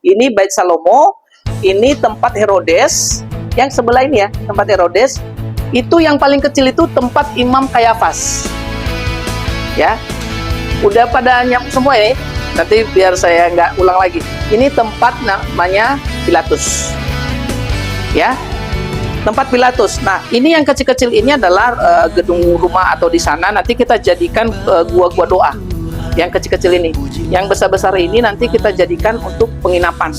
Ini Bait Salomo, ini tempat Herodes. Yang sebelah ini ya, tempat Herodes. Itu yang paling kecil itu tempat Imam Kayafas. Ya, udah pada nyamuk semua ya. Nanti biar saya nggak ulang lagi. Ini tempat namanya Pilatus. Ya, tempat Pilatus. Nah, ini yang kecil-kecil ini adalah gedung rumah atau di sana nanti kita jadikan gua-gua doa. Yang kecil-kecil ini. Yang besar-besar ini nanti kita jadikan untuk penginapan.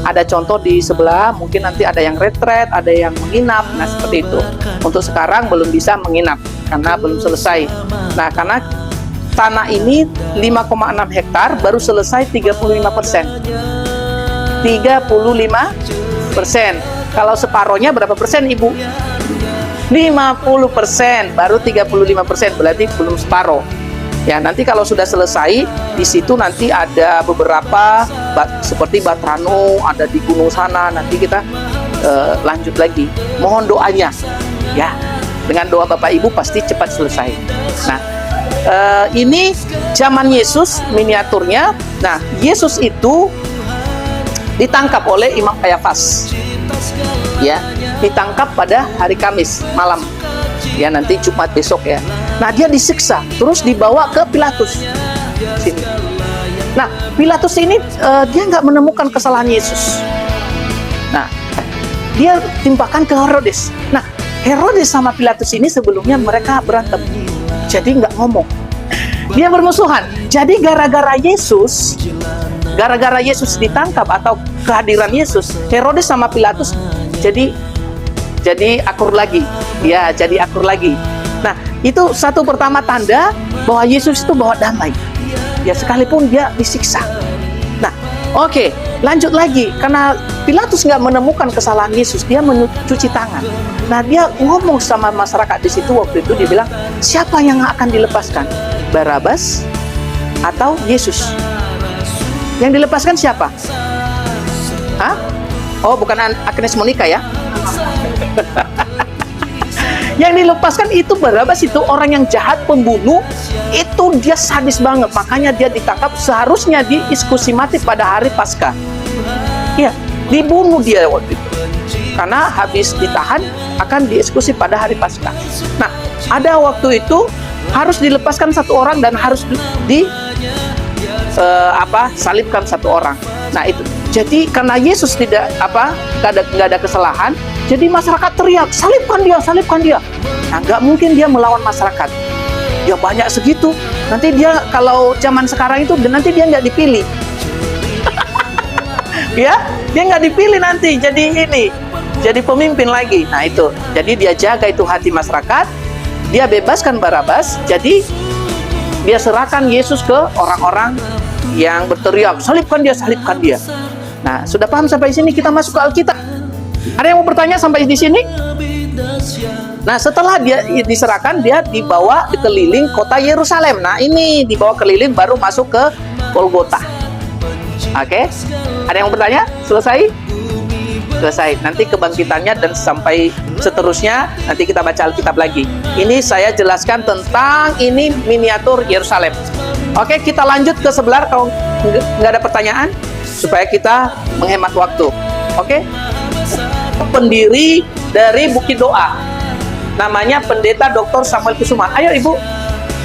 Ada contoh di sebelah, mungkin nanti ada yang retret, ada yang menginap. Nah, seperti itu. Untuk sekarang belum bisa menginap karena belum selesai. Nah, karena tanah ini 5,6 hektar baru selesai 35%. 35%. Kalau separohnya berapa persen, Ibu? 50%, baru 35%, berarti belum separoh. Ya, nanti kalau sudah selesai, di situ nanti ada beberapa seperti Batrano, ada di gunung sana. Nanti kita lanjut lagi. Mohon doanya, ya. Dengan doa Bapak Ibu pasti cepat selesai. Nah, ini zaman Yesus miniaturnya. Nah, Yesus itu ditangkap oleh Imam Kayafas. Ya, ditangkap pada hari Kamis malam. Ya, nanti Jumat besok ya. Nah, dia disiksa, terus dibawa ke Pilatus. Sini. Nah, Pilatus ini dia nggak menemukan kesalahan Yesus. Nah, dia timpakan ke Herodes. Nah, Herodes sama Pilatus ini sebelumnya mereka berantem. Jadi nggak ngomong. Dia bermusuhan. Jadi gara-gara Yesus ditangkap atau kehadiran Yesus, Herodes sama Pilatus jadi akur lagi. Ya, jadi akur lagi. Nah, itu satu pertama tanda bahwa Yesus itu bawa damai. Ya, sekalipun dia disiksa. Nah, oke, lanjut lagi. Karena Pilatus nggak menemukan kesalahan Yesus, dia mencuci tangan. Nah, dia ngomong sama masyarakat di situ waktu itu, dia bilang, siapa yang akan dilepaskan? Barabas atau Yesus? Yang dilepaskan siapa? Hah? Oh, bukan Agnes Monica ya? Yang dilepaskan itu Barabas, itu orang yang jahat, pembunuh. Itu dia sadis banget, makanya dia ditangkap. Seharusnya dieksekusi mati pada hari Paskah. Ya, dibunuh dia waktu itu. Karena habis ditahan akan dieksekusi pada hari Paskah. Nah, ada waktu itu harus dilepaskan satu orang dan harus salibkan satu orang. Nah, itu. Jadi karena Yesus nggak ada kesalahan, jadi masyarakat teriak, salibkan dia. Nah, nggak mungkin dia melawan masyarakat. Dia banyak segitu. Nanti dia kalau zaman sekarang itu nanti dia nggak dipilih. Ya, dia nggak dipilih nanti. Jadi pemimpin lagi. Nah, itu. Jadi dia jaga itu hati masyarakat. Dia bebaskan Barabas. Jadi dia serahkan Yesus ke orang-orang yang berteriak, salibkan dia. Nah, sudah paham sampai sini? Kita masuk ke Alkitab. Ada yang mau bertanya sampai di sini? Nah, setelah dia diserahkan, dia dibawa keliling kota Yerusalem. Nah, ini dibawa keliling baru masuk ke Golgota. Oke? Ada yang mau bertanya? Selesai? Selesai. Nanti kebangkitannya dan sampai seterusnya nanti kita baca Alkitab lagi. Ini saya jelaskan tentang ini miniatur Yerusalem. Oke, kita lanjut ke sebelah kalau nggak ada pertanyaan supaya kita menghemat waktu. Oke? Pendiri dari Bukit Doa. Namanya Pendeta Dr. Samuel Kusuma. Ayo Ibu.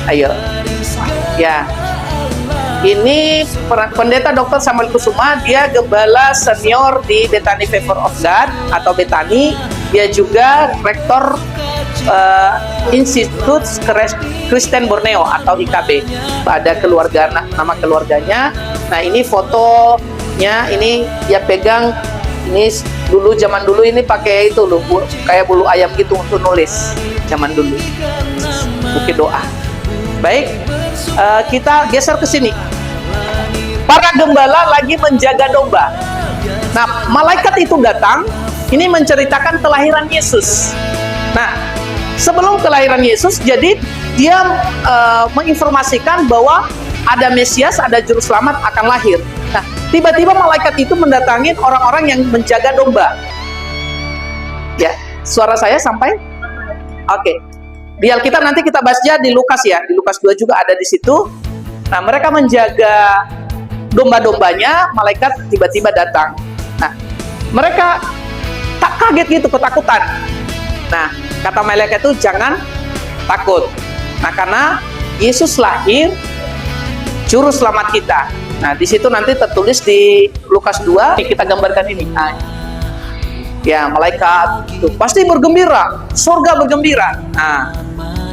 Ayo. Ya. Ini Pendeta Dr. Samuel Kusuma, dia gembala senior di Bethany Favor of God atau Bethany. Dia juga rektor Institut Kristen Borneo atau IKB. Ada nama keluarganya. Nah, ini fotonya, ini dia pegang. Ini zaman dulu ini pakai itu loh, kayak bulu ayam gitu untuk nulis. Zaman dulu. Bukit Doa. Baik, kita geser ke sini. Para gembala lagi menjaga domba. Nah, malaikat itu datang. Ini menceritakan kelahiran Yesus. Nah, sebelum kelahiran Yesus, jadi dia menginformasikan bahwa ada Mesias, ada Juru Selamat akan lahir. Nah, tiba-tiba malaikat itu mendatangi orang-orang yang menjaga domba. Ya, suara saya sampai? Oke. Di Alkitab nanti kita bahasnya di Lukas ya. Di Lukas 2 juga ada di situ. Nah, mereka menjaga domba-dombanya, malaikat tiba-tiba datang. Nah, mereka tak kaget gitu, ketakutan. Nah, kata malaikat itu jangan takut. Nah, karena Yesus lahir, juru selamat kita. Nah, di situ nanti tertulis di Lukas 2, kita gambarkan ini. Nah, ya, malaikat itu pasti bergembira, surga bergembira. Nah,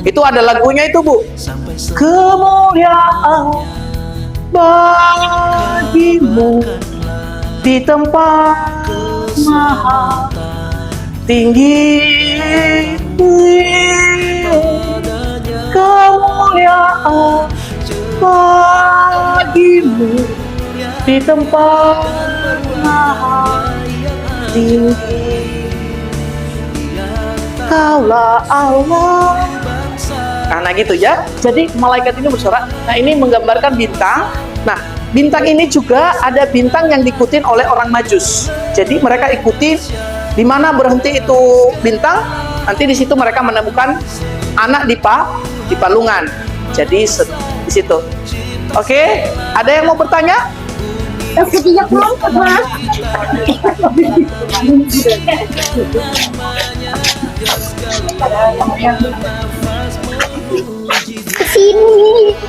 itu ada lagunya itu, Bu. Kemuliaan bagimu di tempat maha tinggi, kemuliaan bagimu di tempat maha tinggi, Kaulah Allah. Nah gitu ya. Jadi malaikat ini bersorak. Nah, ini menggambarkan bintang. Nah, bintang ini juga ada bintang yang diikutin oleh orang Majus. Jadi mereka ikuti di mana berhenti itu bintang, nanti di situ mereka menemukan anak di palungan. Jadi di situ. Oke, ada yang mau bertanya?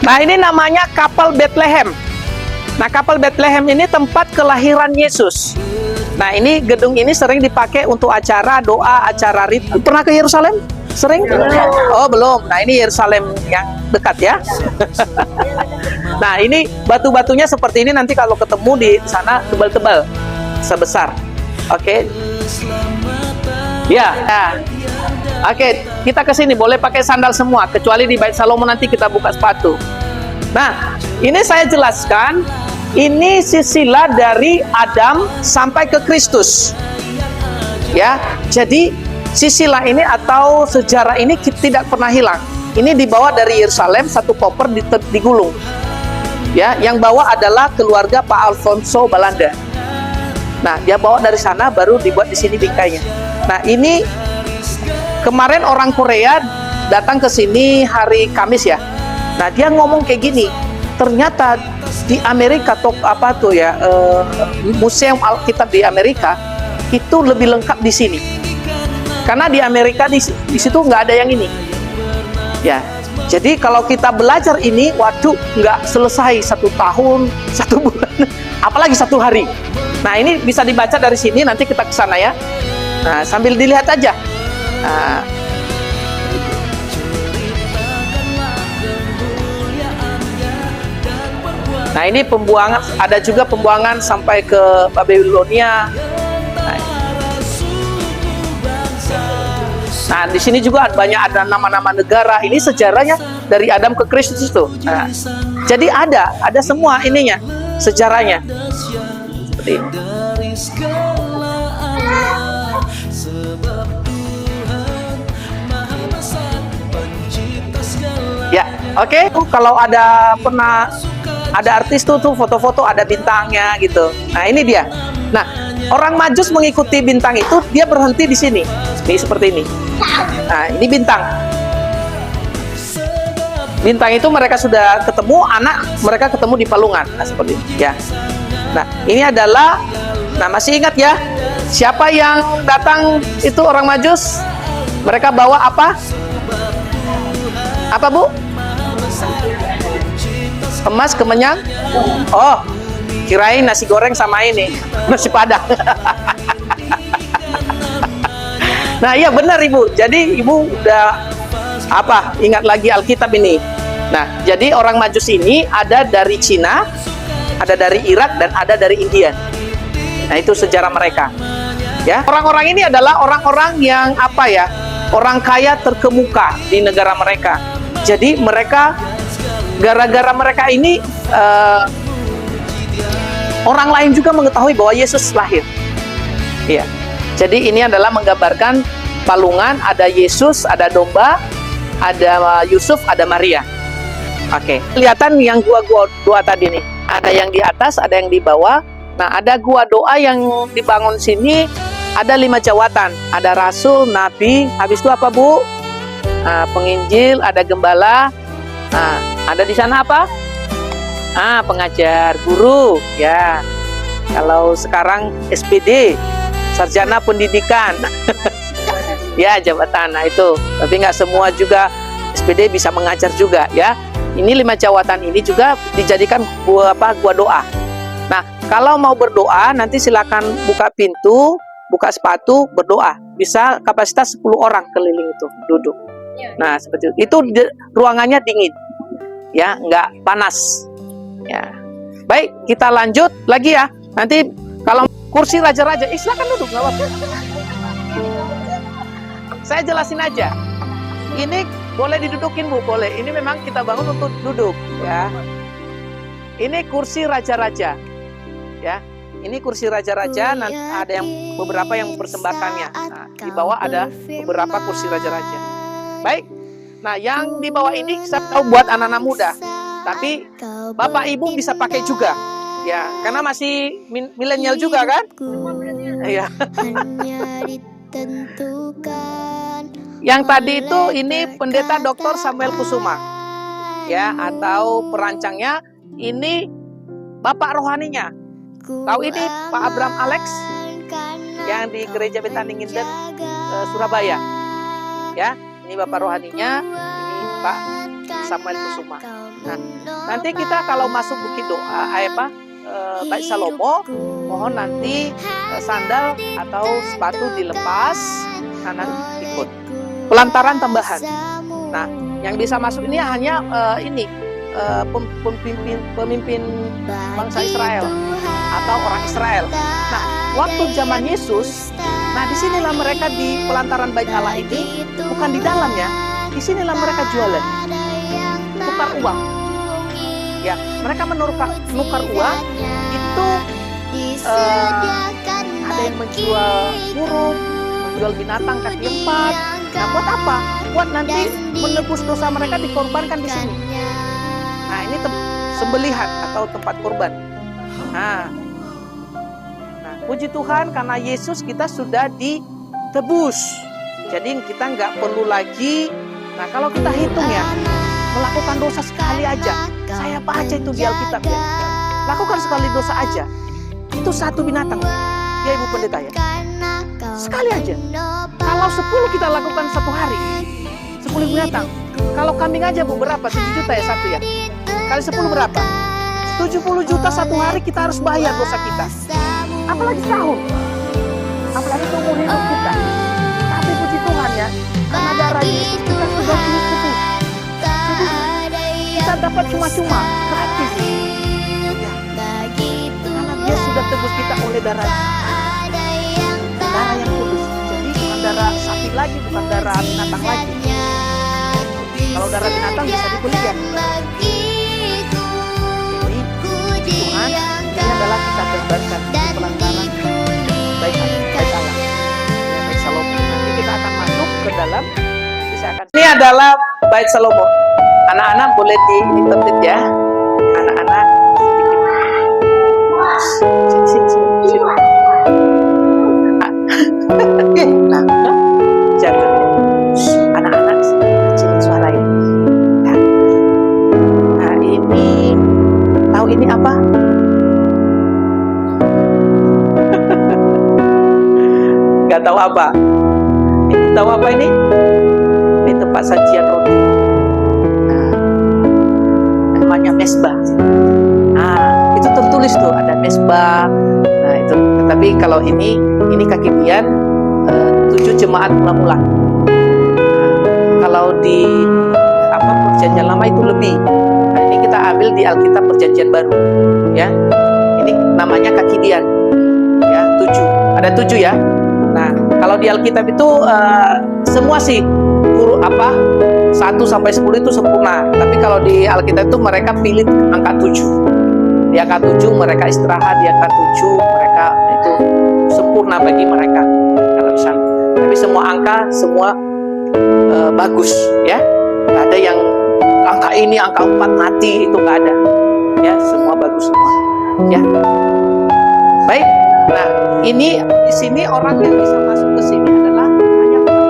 Nah, ini namanya kapal Bethlehem. Nah, kapal Bethlehem ini tempat kelahiran Yesus. Nah, ini gedung ini sering dipakai untuk acara doa, acara rit. Pernah ke Yerusalem? Sering? Oh, belum. Nah, ini Yerusalem yang dekat ya. Nah, ini batu-batunya seperti ini, nanti kalau ketemu di sana tebal-tebal sebesar. Oke. Ya. Nah. Oke, kita ke sini boleh pakai sandal semua, kecuali di Bait Salomo nanti kita buka sepatu. Nah, ini saya jelaskan, ini silsilah dari Adam sampai ke Kristus. Ya, jadi silsilah ini atau sejarah ini tidak pernah hilang. Ini dibawa dari Yerusalem, satu koper digulung. Ya, yang bawa adalah keluarga Pak Alfonso Balanda. Nah, dia bawa dari sana, baru dibuat di sini bingkainya. Nah, ini kemarin orang Korea datang ke sini hari Kamis ya. Nah, dia ngomong kayak gini. Ternyata di Amerika Museum Alkitab di Amerika itu lebih lengkap di sini. Karena di Amerika di situ nggak ada yang ini. Ya. Jadi kalau kita belajar ini, waduh, nggak selesai 1 tahun, 1 bulan, apalagi 1 hari. Nah, ini bisa dibaca dari sini, nanti kita ke sana ya. Nah, sambil dilihat aja. Nah, ini pembuangan, ada juga pembuangan sampai ke Babilonia. Nah, di sini juga ada nama-nama negara. Ini sejarahnya dari Adam ke Kristus itu. Nah, jadi ada semua ininya, sejarahnya. Seperti ini. Ya, oke. Kalau pernah ada artis tuh foto-foto ada bintangnya gitu. Nah, ini dia. Nah, orang Majus mengikuti bintang itu, dia berhenti di sini. Ini seperti ini. Nah, ini bintang. Bintang itu mereka sudah ketemu, anak mereka ketemu di palungan. Nah, seperti ini ya. Nah, ini adalah, masih ingat ya, siapa yang datang itu orang Majus? Mereka bawa apa? Apa, Bu? Emas, kemenyan? Oh, kirain nasi goreng sama ini, nasi padang. Nah, iya benar Ibu. Jadi Ibu udah ingat lagi Alkitab ini. Nah, jadi orang Majus ini ada dari Cina, ada dari Irak, dan ada dari India. Nah, itu sejarah mereka. Ya, orang-orang ini adalah orang-orang yang orang kaya terkemuka di negara mereka. Jadi mereka, gara-gara mereka ini, orang lain juga mengetahui bahwa Yesus lahir. Iya. Jadi ini adalah menggambarkan palungan, ada Yesus, ada domba, ada Yusuf, ada Maria. Oke. Kelihatan yang gua doa tadi nih. Ada yang di atas, ada yang di bawah. Nah, ada gua doa yang dibangun sini, ada 5 jawatan. Ada rasul, nabi, habis itu apa, Bu? Penginjil, ada gembala. Nah, ada di sana apa? Pengajar, guru, ya. Kalau sekarang SPD, sarjana pendidikan, ya jabatan. Nah itu, tapi nggak semua juga SPD bisa mengajar juga, ya. Ini 5 jawatan ini juga dijadikan gua doa. Nah, kalau mau berdoa nanti silakan buka pintu, buka sepatu, berdoa. Bisa kapasitas 10 orang keliling itu duduk. Nah, seperti itu. Itu ruangannya dingin, ya, nggak panas. Ya, baik, kita lanjut lagi ya. Nanti kalau kursi raja-raja, silakan duduk, nggak apa-apa. Saya jelasin aja. Ini boleh didudukin Bu, boleh. Ini memang kita bangun untuk duduk, ya. Ini kursi raja-raja, ya. Ini kursi raja-raja. Nanti ada yang beberapa yang mempersembahkannya. Nah, di bawah ada beberapa kursi raja-raja. Baik. Nah, yang di bawah ini saya tahu buat anak-anak muda. Tapi Bapak Ibu bisa pakai juga, ya, karena masih milenial juga kan? Iya. Yang tadi itu ini Pendeta Dr. Samuel Kusuma, ya, atau perancangnya ini Bapak rohaninya. Tahu ini Pak Abraham Alex yang di Gereja Betani Nginden, Surabaya, ya. Ini Bapak rohaninya, ini Pak Samuel Kusuma. Nah, nanti kita kalau masuk bukit doa, Bait Salomo, mohon nanti sandal atau sepatu dilepas, kanan ikut. Pelantaran tambahan. Nah, yang bisa masuk ini hanya pemimpin bangsa Israel atau orang Israel. Nah, waktu zaman Yesus, nah disinilah mereka di pelantaran Bait Allah ini, bukan di dalamnya, disinilah mereka jualan. Tukar uang, ya, mereka menukar uang itu, ada yang menjual burung, menjual binatang kaki 4. Nah, buat apa? Buat nanti menebus dosa mereka, dikorbankan di sini. Nah, ini sembelihan atau tempat korban. Nah, puji Tuhan karena Yesus kita sudah ditebus. Jadi kita nggak perlu lagi. Nah, kalau kita hitung ya, melakukan dosa sekali aja, saya baca itu di Alkitab ya, lakukan sekali dosa aja, itu 1 binatang, ya Ibu Pendeta ya, sekali aja. Kalau 10 kita lakukan 1 hari, 10 binatang. Kalau kambing aja Bu berapa? 7 juta ya 1 ya, kali 10 berapa? 70 juta 1 hari kita harus bayar dosa kita, apalagi tahun, apalagi umur hidup kita. Tapi puji Tuhan ya, karena darah Yesus kita sudah ditebus. Kita dapat cuma-cuma, gratis, ya. Karena Dia sudah tebus kita oleh darahnya, darah yang kudus. Jadi bukan darah sapi lagi, bukan darah binatang lagi. Kalau darah binatang bisa dibeli ya. Jadi Tuhan, ini adalah kita tebarkan di pelantaran Bait Allah, Bait Salomo. Nanti kita akan masuk ke dalam. Ini adalah Bait Salomo. Anak-anak boleh ditertib ya. Anak-anak sedikit. Sini. Nah, jangan. Anak-anak kecil suara ini. Nah, ini tahu ini apa? Gak tahu apa. Ini tahu apa ini? Ini tempat sajian roti. Namanya mesbah. Nah, itu tertulis tuh ada mesbah. Nah, itu. Tapi kalau ini kakibian 7 jemaat mula-mula. Nah, kalau di perjanjian lama itu lebih. Nah, ini kita ambil di Alkitab Perjanjian Baru, ya. Ini namanya kakibian. Ya, 7. Ada 7 ya. Nah, kalau di Alkitab itu semua sih 1 sampai 10 itu sempurna. Tapi kalau di Alkitab itu mereka pilih angka 7. Di angka 7 mereka istirahat, di angka 7 mereka itu sempurna bagi mereka. Kalau misalnya, tapi semua angka semua bagus, ya. Gak ada yang angka ini angka 4 mati, itu gak ada. Ya, semua bagus semua. Ya. Baik. Nah, ini di sini orang yang bisa masuk ke sini adalah hanya Tuhan.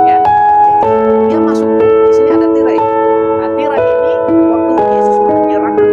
Ya. Dia masuk di sini ada tirai. Nah, tirai ini waktu Yesus menyerahkan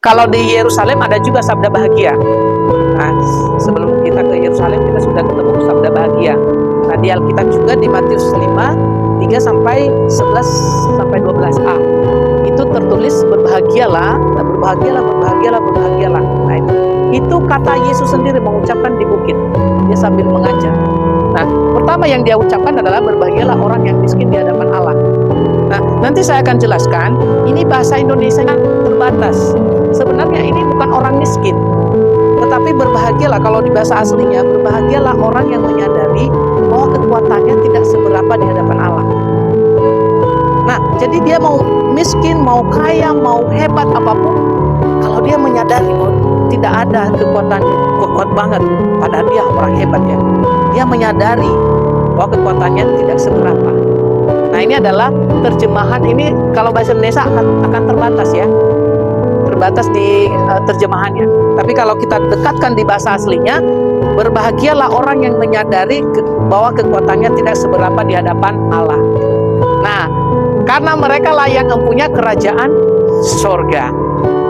Kalau di Yerusalem ada juga sabda bahagia. Nah, sebelum kita ke Yerusalem kita sudah ketemu sabda bahagia. Nah, di Alkitab juga di Matius 5 3 sampai 11 sampai 12a. Itu tertulis berbahagialah, berbahagialah, berbahagialah, berbahagialah. Nah, itu kata Yesus sendiri mengucapkan di bukit. Dia sambil mengajar. Nah, pertama yang dia ucapkan adalah berbahagialah orang yang miskin di hadapan Allah. Nah, nanti saya akan jelaskan, ini bahasa Indonesia terbatas. Sebenarnya ini bukan orang miskin, tetapi berbahagialah, kalau di bahasa aslinya, berbahagialah orang yang menyadari bahwa kekuatannya tidak seberapa di hadapan Allah. Nah, jadi dia mau miskin, mau kaya, mau hebat apapun, kalau dia menyadari bahwa tidak ada kekuatan kuat banget, padahal dia orang hebat ya. Dia menyadari bahwa kekuatannya tidak seberapa. Nah, ini adalah terjemahan, ini kalau bahasa Indonesia akan terbatas ya. Terbatas di terjemahannya. Tapi kalau kita dekatkan di bahasa aslinya, berbahagialah orang yang menyadari bahwa kekuatannya tidak seberapa di hadapan Allah. Nah, karena mereka lah yang mempunyai kerajaan surga.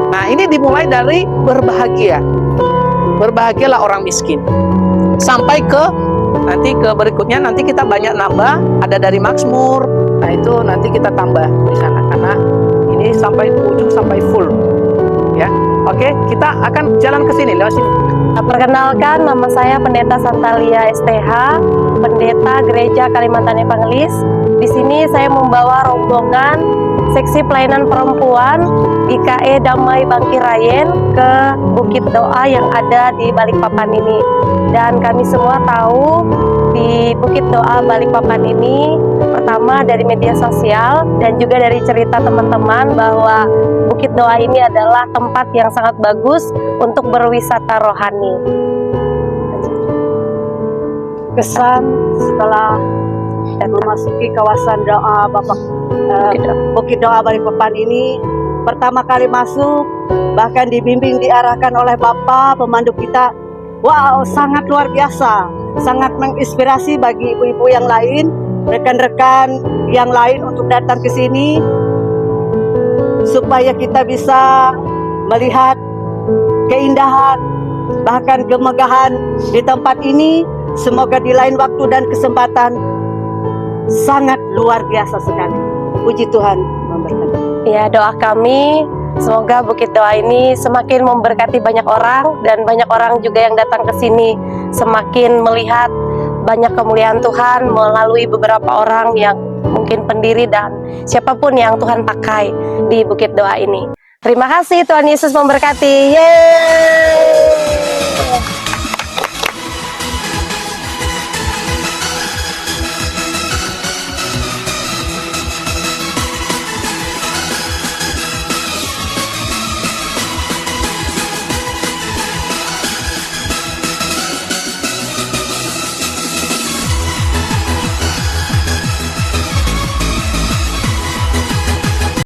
Nah, ini dimulai dari berbahagia. Berbahagialah orang miskin. Sampai ke nanti ke berikutnya, nanti kita banyak nambah, ada dari Mazmur. Nah, itu nanti kita tambah di sana karena ini sampai ujung, sampai full. Ya. Oke, kita akan jalan ke sini, lewat sini. Perkenalkan, nama saya Pendeta Santalia STH, Pendeta Gereja Kalimantan Evangelis. Di sini saya membawa rombongan seksi pelayanan perempuan IKE Damai Bangkirayen ke Bukit Doa yang ada di Balikpapan ini. Dan kami semua tahu di Bukit Doa Balikpapan ini, pertama dari media sosial dan juga dari cerita teman-teman bahwa Bukit Doa ini adalah tempat yang sangat bagus untuk berwisata rohani. Kesan setelah memasuki kawasan doa Bukit Doa Balikpapan ini, pertama kali masuk, bahkan dibimbing, diarahkan oleh Bapak pemandu kita. Wow, sangat luar biasa, sangat menginspirasi bagi ibu-ibu yang lain, rekan-rekan yang lain untuk datang ke sini, supaya kita bisa melihat keindahan, bahkan kemegahan di tempat ini. Semoga di lain waktu dan kesempatan sangat luar biasa sekali. Puji Tuhan memberkati. Ya, doa kami semoga Bukit Doa ini semakin memberkati banyak orang, dan banyak orang juga yang datang ke sini semakin melihat banyak kemuliaan Tuhan melalui beberapa orang yang mungkin pendiri dan siapapun yang Tuhan pakai di Bukit Doa ini. Terima kasih, Tuhan Yesus memberkati. Yeay!